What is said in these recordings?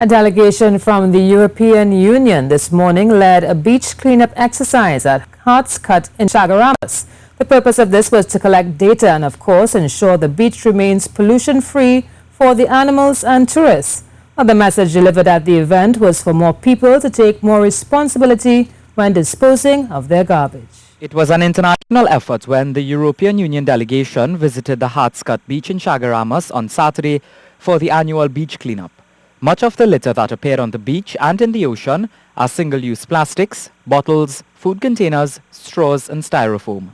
A delegation from the European Union this morning led a beach cleanup exercise at Harts Cut in Chaguaramas. The purpose of this was to collect data and, of course, ensure the beach remains pollution-free for the animals and tourists. The message delivered at the event was for more people to take more responsibility when disposing of their garbage. It was an international effort when the European Union delegation visited the Harts Cut Beach in Chaguaramas on Saturday for the annual beach cleanup. Much of the litter that appeared on the beach and in the ocean are single-use plastics, bottles, food containers, straws and styrofoam.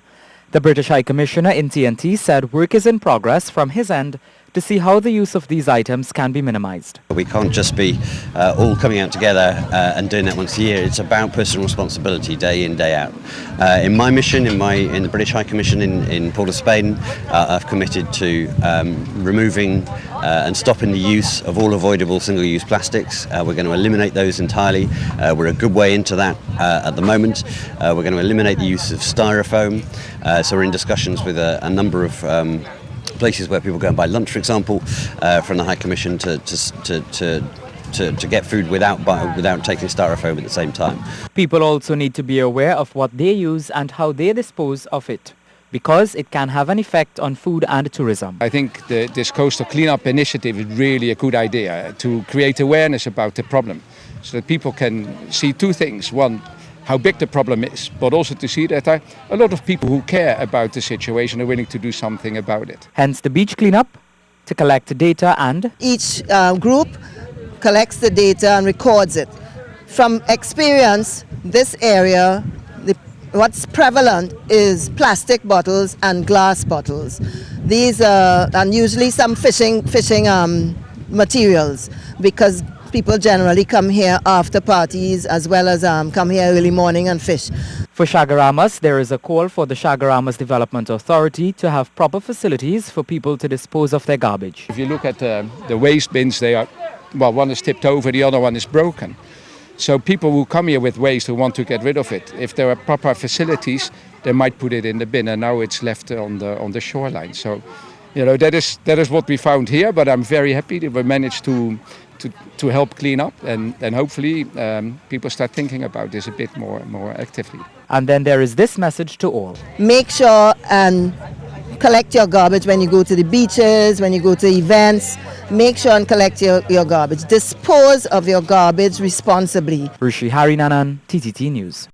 The British High Commissioner in TNT said work is in progress from his end to see how the use of these items can be minimized. We can't just be all coming out together and doing that once a year. It's about personal responsibility day in, day out. In my mission, in the British High Commission in Port of Spain, I've committed to removing and stopping the use of all avoidable single-use plastics. We're going to eliminate those entirely. We're a good way into that at the moment. We're going to eliminate the use of styrofoam. So we're in discussions with a number of places where people go and buy lunch, for example, from the High Commission to get food without taking styrofoam at the same time. People also need to be aware of what they use and how they dispose of it, because it can have an effect on food and tourism. I think this coastal cleanup initiative is really a good idea to create awareness about the problem, so that people can see two things. One, how big the problem is, but also to see that a lot of people who care about the situation are willing to do something about it. Hence the beach cleanup, to collect data and... Each group collects the data and records it. From experience, this area, what's prevalent is plastic bottles and glass bottles. These are and usually some fishing materials, because people generally come here after parties as well as come here early morning and fish. For Chaguaramas, there is a call for the Chaguaramas Development Authority to have proper facilities for people to dispose of their garbage. If you look at the waste bins, they are, well, one is tipped over, the other one is broken. So people who come here with waste who want to get rid of it, if there are proper facilities, they might put it in the bin, and now it's left on the shoreline. So, you know, that is what we found here, but I'm very happy that we managed to help clean up, and hopefully people start thinking about this a bit more actively. And then there is this message to all. Make sure and collect your garbage when you go to the beaches, when you go to events. Make sure and collect your garbage. Dispose of your garbage responsibly. Rishi Harinanan, TTT News.